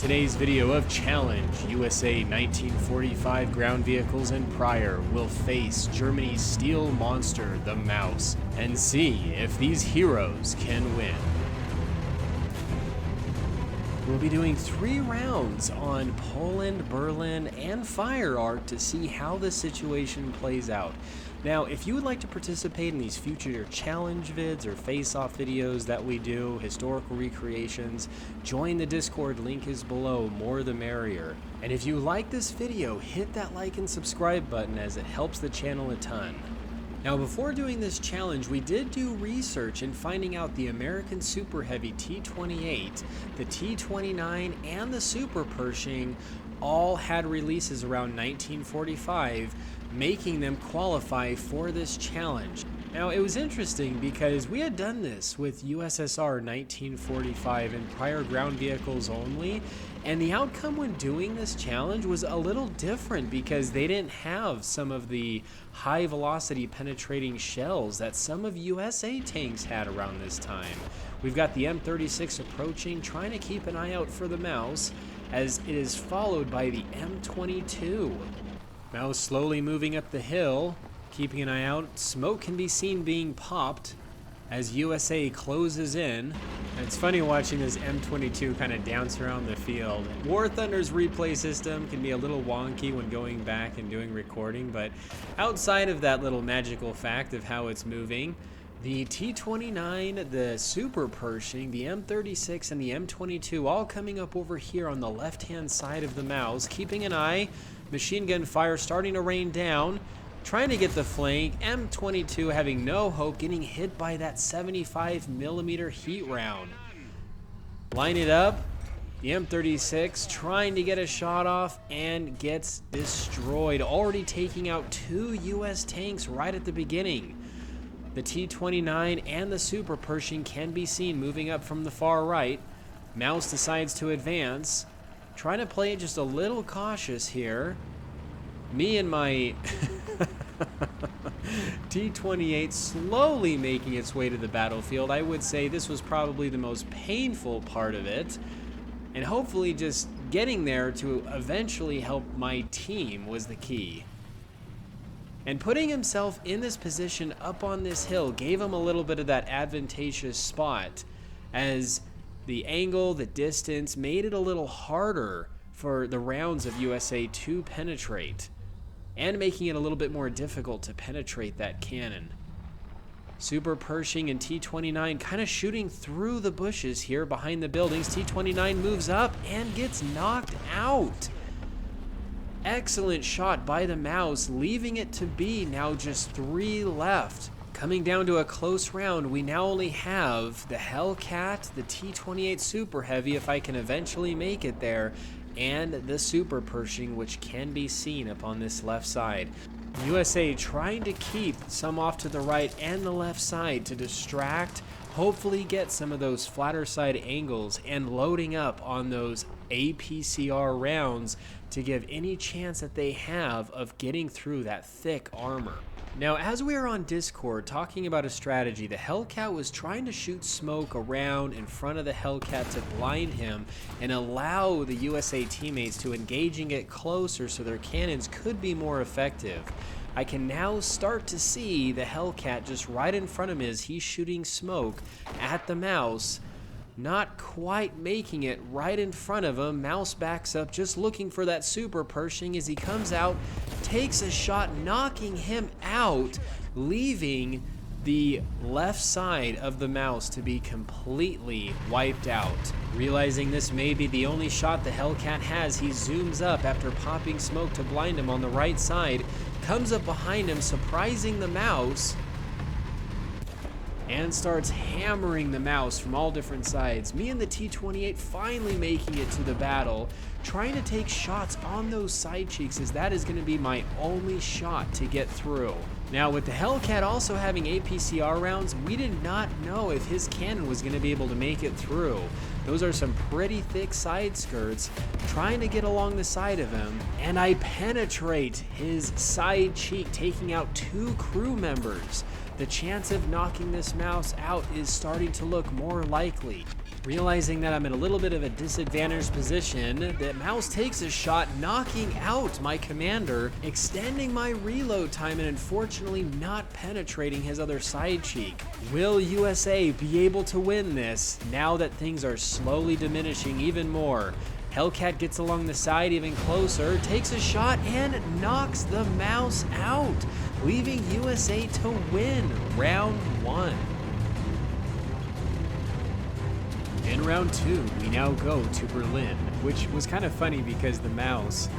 today's video of Challenge, USA 1945 ground vehicles and prior will face Germany's steel monster, the MAUS, and see if these heroes can win. We'll be doing 3 rounds on Poland, Berlin, and Fire Ark to see how the situation plays out. Now, if you would like to participate in these future challenge vids or face-off videos that we do, historical recreations, join the Discord, link is below, more the merrier. And if you like this video, hit that like and subscribe button as it helps the channel a ton. Now, before doing this challenge, we did do research in finding out the American Super Heavy T-28, the T-29, and the Super Pershing all had releases around 1945, making them qualify for this challenge. Now, it was interesting because we had done this with USSR 1945 and prior ground vehicles only, and the outcome when doing this challenge was a little different because they didn't have some of the high velocity penetrating shells that some of USA tanks had around this time. We've got the M36 approaching, trying to keep an eye out for the MAUS, as it is followed by the M22. MAUS slowly moving up the hill, keeping an eye out. Smoke can be seen being popped as USA closes in. And it's funny watching this M22 kind of dance around the field. War Thunder's replay system can be a little wonky when going back and doing recording, but outside of that little magical fact of how it's moving, the T-29, the Super Pershing, the M36, and the M22 all coming up over here on the left-hand side of the MAUS, keeping an eye. Machine gun fire starting to rain down, trying to get the flank. M22 having no hope, getting hit by that 75mm heat round. Line it up. The M36 trying to get a shot off and gets destroyed, already taking out 2 US tanks right at the beginning. The T-29 and the Super Pershing can be seen moving up from the far right. MAUS decides to advance, trying to play it just a little cautious here. Me and my T-28 slowly making its way to the battlefield. I would say this was probably the most painful part of it, and hopefully just getting there to eventually help my team was the key. And putting himself in this position up on this hill gave him a little bit of that advantageous spot, as the angle, the distance made it a little harder for the rounds of USA to penetrate, and making it a little bit more difficult to penetrate that cannon. Super Pershing and T-29 kind of shooting through the bushes here behind the buildings. T-29 moves up and gets knocked out. Excellent shot by the MAUS, leaving it to be now just 3 left. Coming down to a close round, we now only have the Hellcat, the T-28 Super Heavy, if I can eventually make it there, and the Super Pershing, which can be seen up on this left side. USA trying to keep some off to the right and the left side to distract, hopefully get some of those flatter side angles, and loading up on those APCR rounds to give any chance that they have of getting through that thick armor. Now, as we are on Discord talking about a strategy, the Hellcat was trying to shoot smoke around in front of the Hellcat to blind him and allow the USA teammates to engage and get closer so their cannons could be more effective. I can now start to see the Hellcat just right in front of him as he's shooting smoke at the MAUS. Not quite making it right in front of him. MAUS backs up, just looking for that Super Pershing as he comes out, takes a shot, knocking him out, leaving the left side of the MAUS to be completely wiped out. Realizing this may be the only shot the Hellcat has, he zooms up after popping smoke to blind him on the right side, comes up behind him, surprising the MAUS, and starts hammering the MAUS from all different sides. Me and the T-28 finally making it to the battle, trying to take shots on those side cheeks, as that is going to be my only shot to get through. Now, with the Hellcat also having APCR rounds, we did not know if his cannon was going to be able to make it through. Those are some pretty thick side skirts trying to get along the side of him, and I penetrate his side cheek, taking out 2 crew members. The chance of knocking this mouse out is starting to look more likely. Realizing that I'm in a little bit of a disadvantaged position, the mouse takes a shot, knocking out my commander, extending my reload time and unfortunately not penetrating his other side cheek. Will USA be able to win this now that things are slowly diminishing even more? Hellcat gets along the side even closer, takes a shot, and knocks the mouse out, leaving USA to win round 1. In round 2, we now go to Berlin, which was kind of funny because the mouse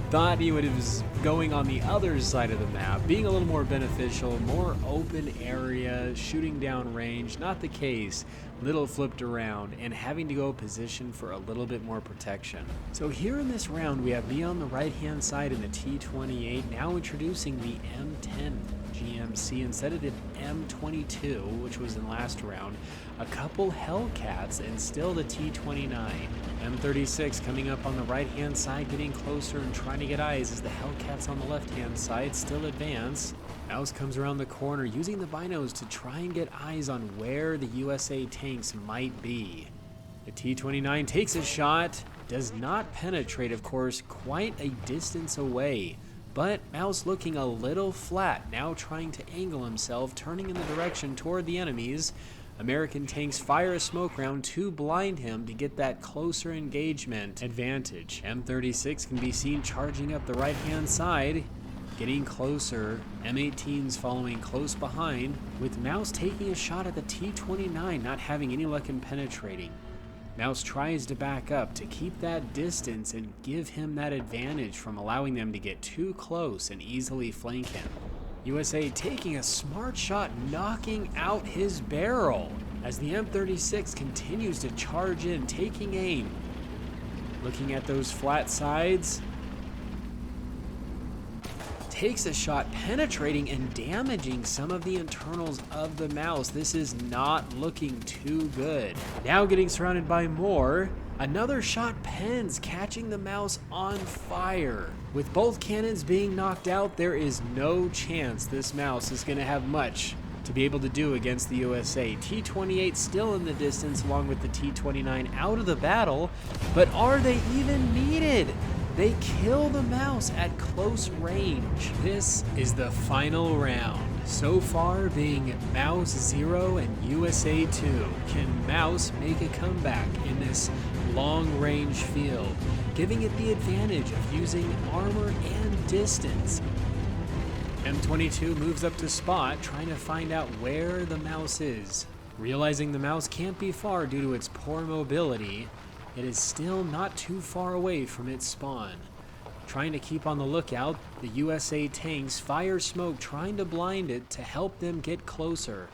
thought he was going on the other side of the map, being a little more beneficial, more open area, shooting down range. Not the case. Little flipped around and having to go position for a little bit more protection. So here in this round, we have me on the right hand side in the T-28, now introducing the M10 GMC instead of the M22, which was in last round, a couple Hellcats, and still the T-29. M36 coming up on the right hand side, getting closer and trying to get eyes as the Hellcats on the left hand side still advance. Mouse comes around the corner using the binos to try and get eyes on where the USA tanks might be. The T-29 takes a shot, does not penetrate, of course, quite a distance away. But Mouse looking a little flat, now trying to angle himself, turning in the direction toward the enemies. American tanks fire a smoke round to blind him to get that closer engagement advantage. M36 can be seen charging up the right hand side, getting closer. M18's following close behind, with Mouse taking a shot at the T-29, not having any luck in penetrating. Mouse tries to back up to keep that distance and give him that advantage from allowing them to get too close and easily flank him. USA taking a smart shot, knocking out his barrel as the M36 continues to charge in, taking aim. Looking at those flat sides, takes a shot, penetrating and damaging some of the internals of the mouse. This is not looking too good. Now getting surrounded by more. Another shot pens, catching the mouse on fire. With both cannons being knocked out, there is no chance this mouse is going to have much to be able to do against the USA. T-28 still in the distance along with the T-29 out of the battle, but are they even needed? They kill the mouse at close range. This is the final round. So far being Mouse 0 and USA 2. Can Mouse make a comeback in this long-range field, giving it the advantage of using armor and distance? M22 moves up to spot, trying to find out where the mouse is. Realizing the mouse can't be far due to its poor mobility, it is still not too far away from its spawn. Trying to keep on the lookout, the USA tanks fire smoke, trying to blind it to help them get closer.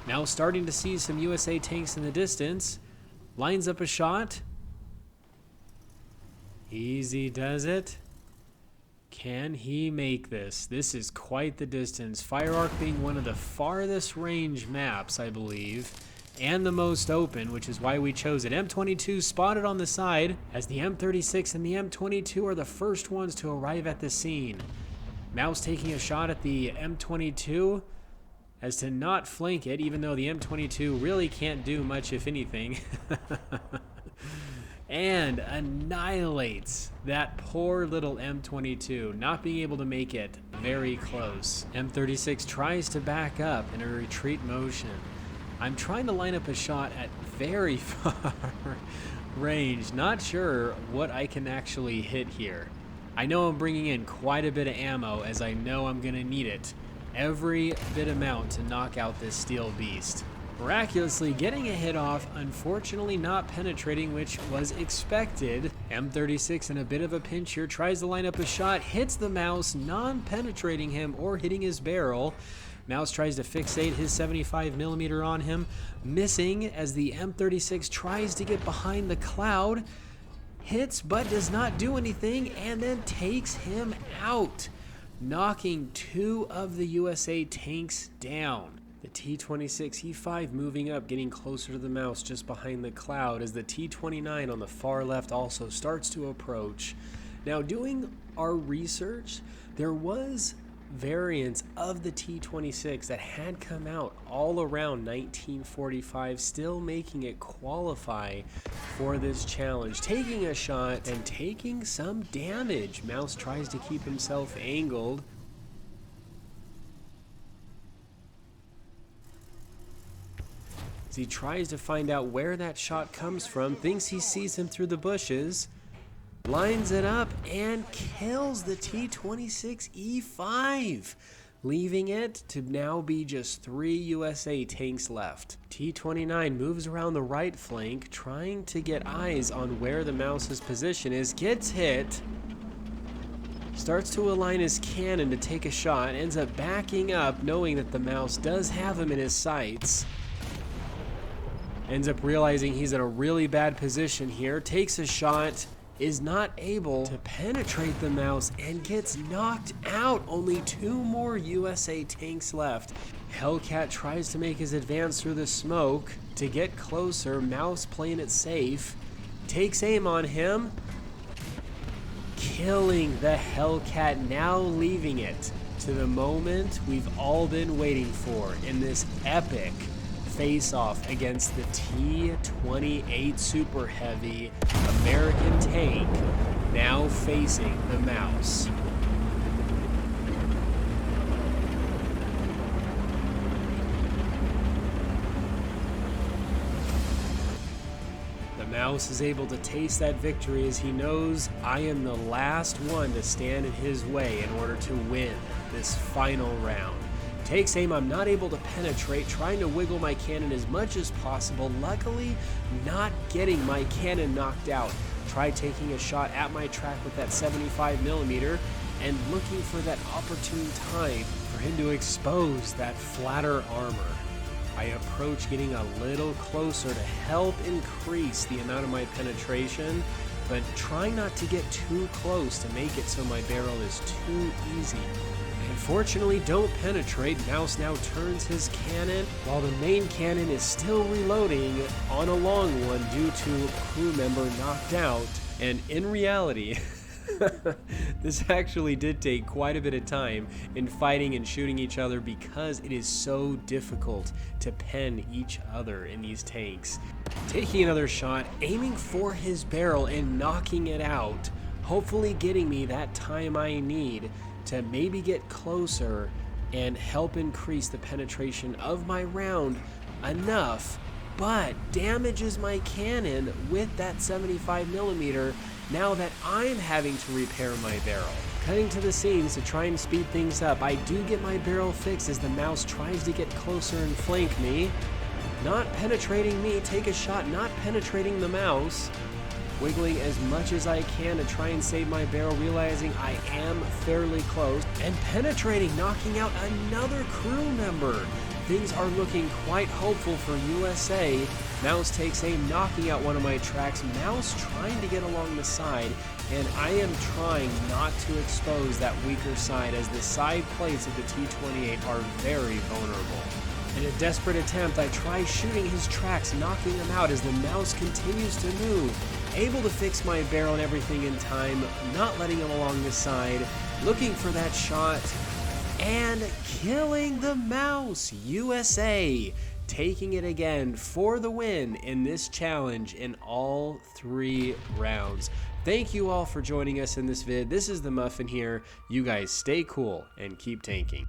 Now starting to see some USA tanks in the distance, lines up a shot. Easy does it. Can he make this? This is quite the distance. Fire Ark being one of the farthest range maps, I believe, and the most open, which is why we chose it. M22 spotted on the side as the M36 and the M22 are the first ones to arrive at the scene. Mouse taking a shot at the M22 as to not flank it, even though the M22 really can't do much, if anything. And annihilates that poor little M22, not being able to make it very close. M36 tries to back up in a retreat motion. I'm trying to line up a shot at very far range, not sure what I can actually hit here. I know I'm bringing in quite a bit of ammo, as I know I'm gonna need it every bit amount to knock out this steel beast. Miraculously getting a hit off, unfortunately not penetrating, which was expected. M36 in a bit of a pinch here, tries to line up a shot, hits the mouse, non-penetrating him or hitting his barrel. Mouse tries to fixate his 75mm on him, missing as the M36 tries to get behind the cloud, hits but does not do anything, and then takes him out, knocking 2 of the USA tanks down. The T-26E5 moving up, getting closer to the mouse just behind the cloud as the T-29 on the far left also starts to approach. Now, doing our research, there was variants of the T-26 that had come out all around 1945, still making it qualify for this challenge. Taking a shot and taking some damage. Mouse tries to keep himself angled. As he tries to find out where that shot comes from, thinks he sees him through the bushes, lines it up and kills the T-26E5, leaving it to now be just 3 USA tanks left. T-29 moves around the right flank, trying to get eyes on where the mouse's position is, gets hit, starts to align his cannon to take a shot, ends up backing up knowing that the mouse does have him in his sights. Ends up realizing he's in a really bad position here, takes a shot, is not able to penetrate the mouse, and gets knocked out. Only 2 more USA tanks left. Hellcat tries to make his advance through the smoke to get closer. Mouse playing it safe, takes aim on him, killing the Hellcat, now leaving it to the moment we've all been waiting for in this epic face-off against the T-28 Super Heavy American tank, now facing the mouse. The mouse is able to taste that victory as he knows I am the last one to stand in his way in order to win this final round. Takes aim, I'm not able to penetrate, trying to wiggle my cannon as much as possible, luckily not getting my cannon knocked out. Try taking a shot at my track with that 75mm and looking for that opportune time for him to expose that flatter armor. I approach, getting a little closer to help increase the amount of my penetration, but trying not to get too close to make it so my barrel is too easy. Unfortunately, don't penetrate. Mouse now turns his cannon while the main cannon is still reloading on a long one due to a crew member knocked out. And in reality, this actually did take quite a bit of time in fighting and shooting each other because it is so difficult to pen each other in these tanks. Taking another shot, aiming for his barrel and knocking it out, hopefully getting me that time I need to maybe get closer and help increase the penetration of my round enough, but damages my cannon with that 75mm now that I'm having to repair my barrel. Cutting to the scenes to try and speed things up, I do get my barrel fixed as the mouse tries to get closer and flank me. Not penetrating me, take a shot, not penetrating the mouse. Wiggling as much as I can to try and save my barrel, realizing I am fairly close, and penetrating, knocking out another crew member. Things are looking quite hopeful for USA. Mouse takes aim, knocking out one of my tracks. Mouse trying to get along the side, and I am trying not to expose that weaker side as the side plates of the T-28 are very vulnerable. In a desperate attempt, I try shooting his tracks, knocking him out as the mouse continues to move. Able to fix my barrel and everything in time, not letting him along the side, looking for that shot, and killing the mouse. USA taking it again for the win in this challenge in all 3 rounds. Thank you all for joining us in this vid. This is the Muffin here. You guys stay cool and keep tanking.